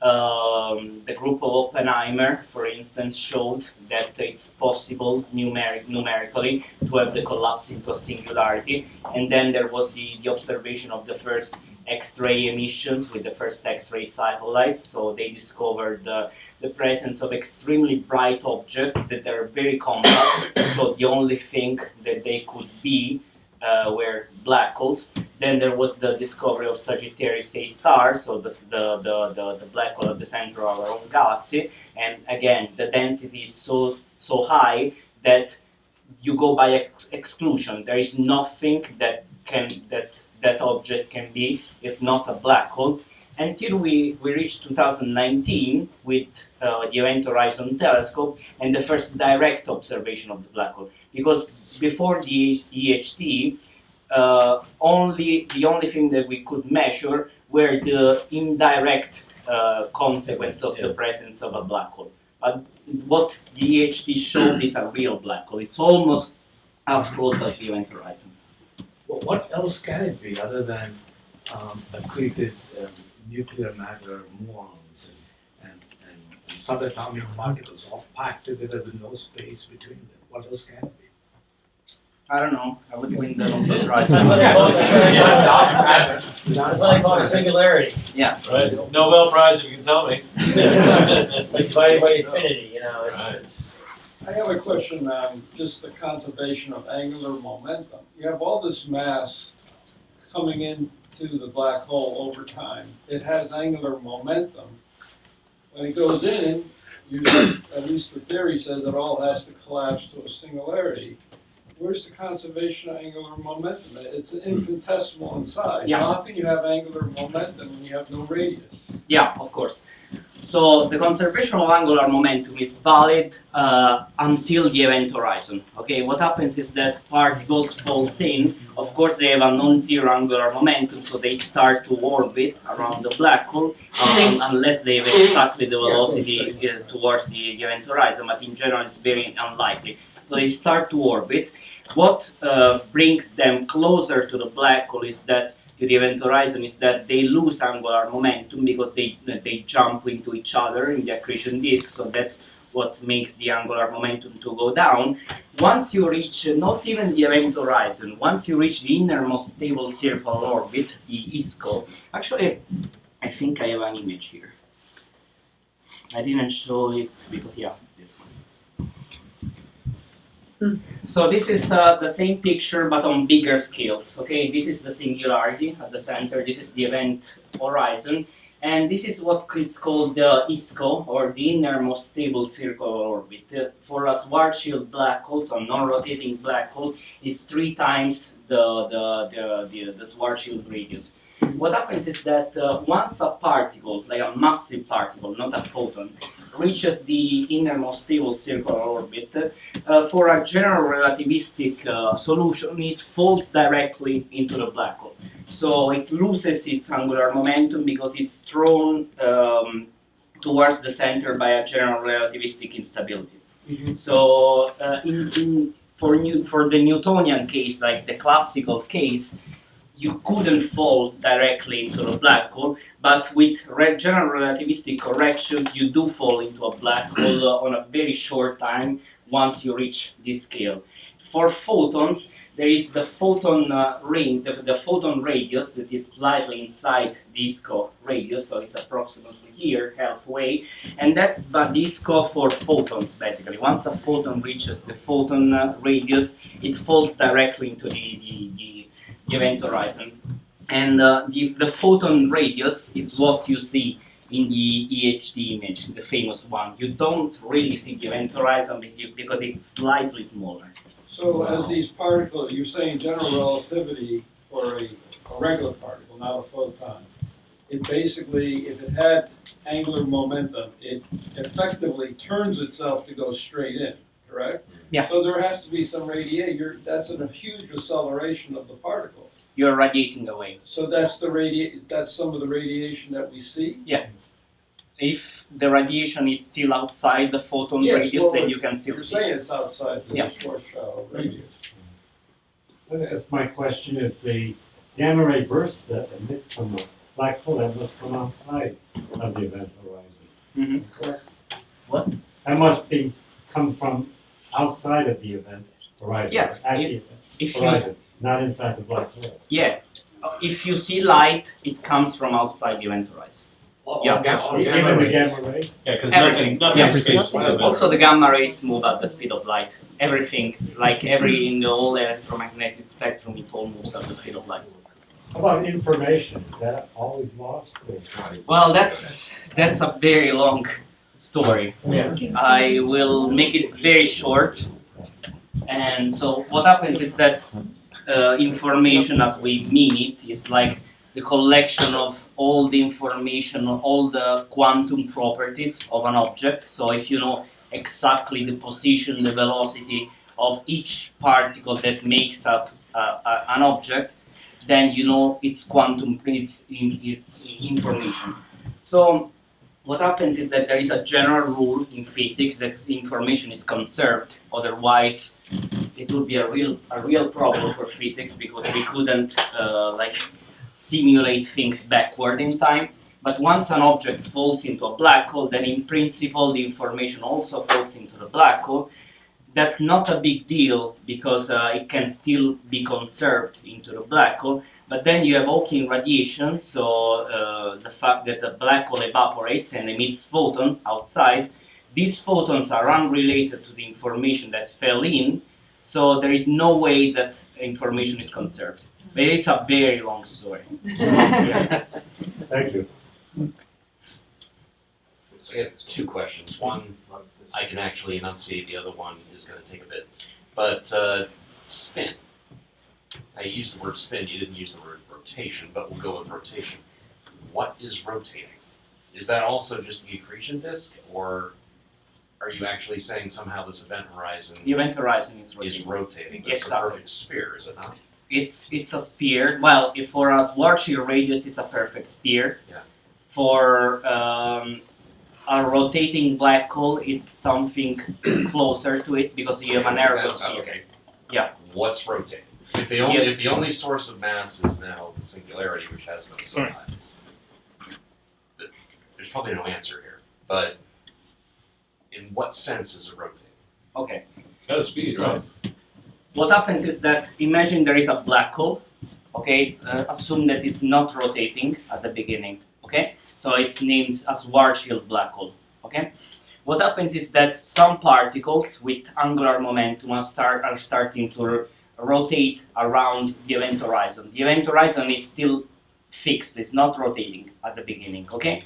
the group of Oppenheimer, for instance, showed that it's possible numerically to have the collapse into a singularity. And then there was the observation of the first X-ray emissions with the first X-ray satellites. So they discovered the presence of extremely bright objects that are very compact. So the only thing that they could be were black holes. Then there was the discovery of Sagittarius A star, so the black hole at the center of our own galaxy. And again, the density is so high that you go by exclusion. There is nothing that object can be if not a black hole. Until we reached 2019 with the Event Horizon Telescope and the first direct observation of the black hole. Because before the EHT, the only thing that we could measure were the indirect consequence of the presence of a black hole. But what the EHT showed is a real black hole. It's almost as close as the Event Horizon. Well, what else can it be other than accreted nuclear matter muons and subatomic particles all packed together with no space between them? What else can it be? I don't know. I would win the Nobel Prize. That's what they call a singularity. Yeah. Right. Nobel Prize, if you can tell me. Like divided by infinity, you know. It's I have a question on just the conservation of angular momentum. You have all this mass coming into the black hole over time. It has angular momentum. When it goes in, at least the theory says it all has to collapse to a singularity. Where's the conservation of angular momentum? It's infinitesimal in size. Yeah. So how can you have angular momentum when you have no radius? Yeah, of course. So the conservation of angular momentum is valid until the event horizon. Okay, what happens is that particles falls in. Of course, they have a non-zero angular momentum, so they start to orbit around the black hole, unless they have exactly the velocity towards the event horizon. But in general, it's very unlikely. So they start to orbit. What brings them closer to the black hole is that to the event horizon is that they lose angular momentum because they jump into each other in the accretion disk. So that's what makes the angular momentum to go down. Once you reach not even the event horizon, once you reach the innermost stable circle orbit, the ISCO. Actually, I think I have an image here. I didn't show it because this one. So this is the same picture but on bigger scales. Okay, this is the singularity at the center. This is the event horizon, and this is what it's called the ISCO, or the innermost stable circle orbit. For a Schwarzschild black hole, so a non-rotating black hole, is 3 times the Schwarzschild radius. What happens is that once a particle, like a massive particle, not a photon, reaches the innermost stable circular orbit, for a general relativistic solution, it falls directly into the black hole. So it loses its angular momentum because it's thrown towards the center by a general relativistic instability. Mm-hmm. So for the Newtonian case, like the classical case, you couldn't fall directly into the black hole, but with general relativistic corrections, you do fall into a black hole on a very short time once you reach this scale. For photons, there is the photon ring, the photon radius that is slightly inside the ISCO radius, so it's approximately here, halfway, and that's the ISCO for photons, basically. Once a photon reaches the photon radius, it falls directly into the event horizon. And the photon radius is what you see in the Ph.D. image, the famous one. You don't really see the event horizon because it's slightly smaller. So as these particles, you're saying general relativity for a regular particle, not a photon. It basically, if it had angular momentum, it effectively turns itself to go straight in, correct? Yeah. So there has to be some radiation. That's a huge acceleration of the particle. You're radiating away. So that's that's some of the radiation that we see? Yeah. If the radiation is still outside the photon Yes, radius, well, then you can still You're see. saying it's outside the Yeah. Schwarzschild radius. That's my question is the gamma ray bursts that emit from a black hole that must come outside of the event horizon. Mm-hmm. What? That must come from outside of the event horizon. Yes, At if- the event if you horizon, not inside the black hole. Yeah. If you see light, it comes from outside the event horizon. Yeah, for sure. Even the gamma ray? Yeah, because Everything. nothing Yeah. escapes the event. Also, the gamma rays move at the speed of light. Everything, like in the whole electromagnetic spectrum, it all moves at the speed of light. How about information? Is that always lost? Well, that's a very long story. Yeah. I will make it very short. And so what happens is that information as we mean it is like the collection of all the information, all the quantum properties of an object. So if you know exactly the position, the velocity of each particle that makes up an object, then you know its quantum, its information. So what happens is that there is a general rule in physics that the information is conserved. Otherwise, it would be a real problem for physics because we couldn't simulate things backward in time. But once an object falls into a black hole, then in principle the information also falls into the black hole. That's not a big deal because it can still be conserved into the black hole. But then you have Hawking radiation, so the fact that the black hole evaporates and emits photons outside, these photons are unrelated to the information that fell in, so there is no way that information is conserved. But it's a very long story. Yeah. Thank you. So I have two questions. One, I can actually enunciate. The other one is going to take a bit. But spin. I used the word spin. You didn't use the word rotation, but we'll go with rotation. What is rotating? Is that also just the accretion disk, or are you actually saying somehow this event horizon The event horizon is rotating? But it's a Exactly. perfect sphere, is it not? It's a sphere. Well, if for a Schwarzschild radius, it's a perfect sphere. Yeah. For a rotating black hole, it's something closer to it because you have an ergosphere. Okay. Yeah. What's rotating? If the only source of mass is now the singularity, which has no size, there's probably no answer here. But in what sense is it rotating? Okay. It's got a speed, right? What happens is that imagine there is a black hole. Okay. Assume that it's not rotating at the beginning. Okay. So it's named a Schwarzschild black hole. Okay. What happens is that some particles with angular momentum are starting to rotate around the event horizon. The event horizon is still fixed, it's not rotating at the beginning, okay?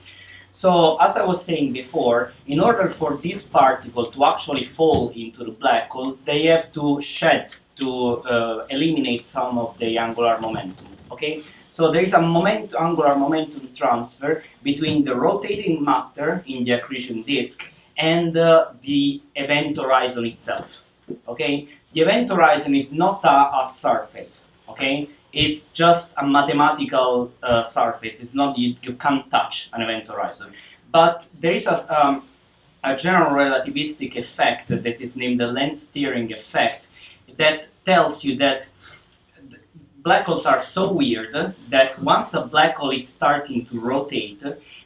So, as I was saying before, in order for this particle to actually fall into the black hole, they have to shed, to eliminate some of the angular momentum, okay? So there is a angular momentum transfer between the rotating matter in the accretion disk and the event horizon itself, okay? The event horizon is not a surface, okay? It's just a mathematical surface. It's not, you can't touch an event horizon. But there is a general relativistic effect that is named the lens steering effect that tells you that black holes are so weird that once a black hole is starting to rotate,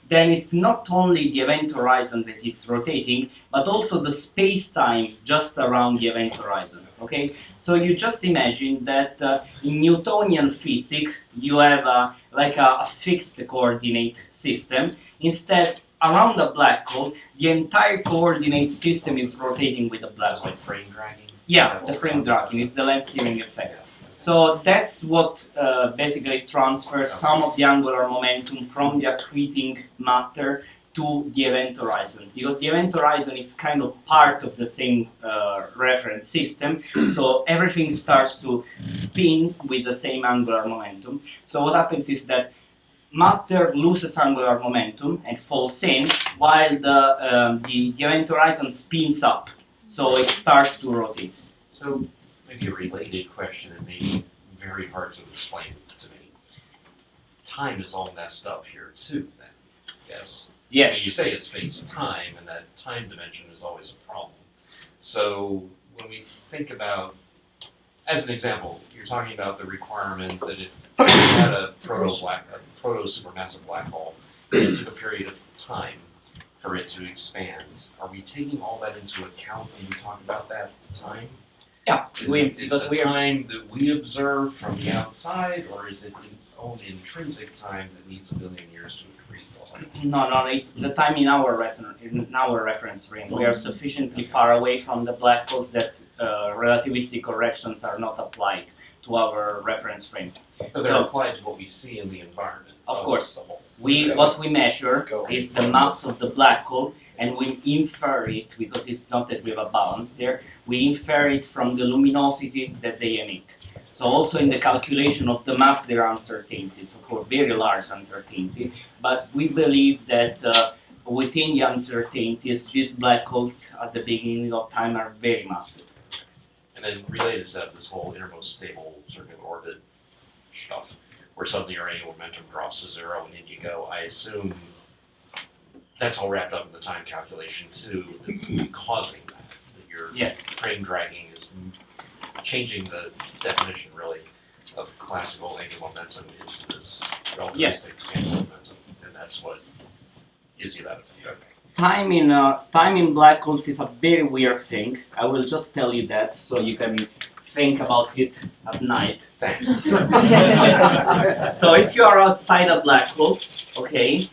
then it's not only the event horizon that is rotating, but also the space-time just around the event horizon, okay? So you just imagine that in Newtonian physics, you have a fixed coordinate system. Instead, around the black hole, the entire coordinate system is rotating with the black hole. Like frame dragging? Yeah, the frame dragging is the lens steering effect. So that's what basically transfers some of the angular momentum from the accreting matter to the event horizon, because the event horizon is kind of part of the same reference system, so everything starts to spin with the same angular momentum. So what happens is that matter loses angular momentum and falls in, while the event horizon spins up, so it starts to rotate. So maybe a related question, and maybe very hard to explain to me. Time is all messed up here too, then, yes? Yes. I mean, you say it's space-time, and that time dimension is always a problem. So when we think about, as an example, you're talking about the requirement that if you had a proto-supermassive black hole, it took a period of time for it to expand. Are we taking all that into account when we talk about that time? Yeah. Is the time that we observe from the outside, or is it its own intrinsic time that needs a billion years to accrete? No, it's the time in our reference frame. We are sufficiently far away from the black holes that relativistic corrections are not applied to our reference frame. But they're applied to what we see in the environment. Of course. What we measure is the mass of the black hole, and we infer it, because it's not that we have a balance there, we infer it from the luminosity that they emit. So also in the calculation of the mass there are uncertainties, of course, very large uncertainty, but we believe that within the uncertainties, these black holes at the beginning of time are very massive. And then related to that, this whole innermost stable circular orbit stuff, where suddenly your angular momentum drops to zero and in you go. I assume that's all wrapped up in the time calculation too, that's causing that. Your frame dragging is changing the definition, really, of classical angular momentum into this relativistic angular momentum, and that's what gives you that effect. Okay. Time in black holes is a very weird thing. I will just tell you that so you can think about it at night. Thanks. So if you are outside a black hole, okay,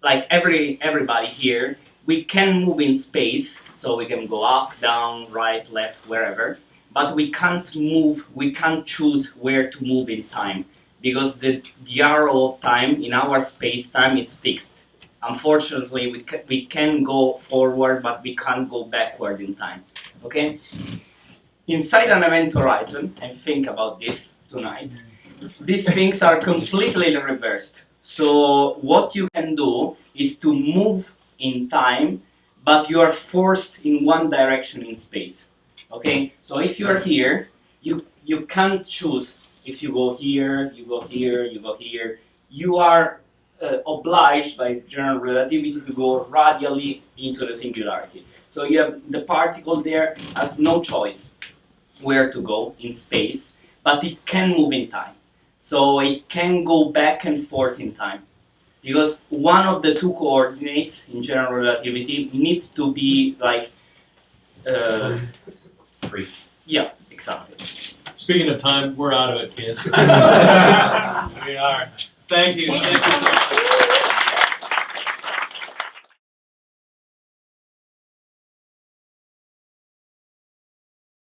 like everybody here, we can move in space, so we can go up, down, right, left, wherever, but we can't choose where to move in time, because the arrow of time in our space-time is fixed. Unfortunately, we can go forward, but we can't go backward in time, okay? Inside an event horizon, and think about this tonight, these things are completely reversed. So what you can do is to move in time, but you are forced in one direction in space. Okay? So if you are here, you can't choose if you go here, you go here, you go here. You are obliged by general relativity to go radially into the singularity. So you have the particle there has no choice where to go in space, but it can move in time. So it can go back and forth in time. Because one of the two coordinates in general relativity needs to be like... Free. Yeah, exactly. Speaking of time, we're out of it, kids. We are. Thank you. Thank you so much.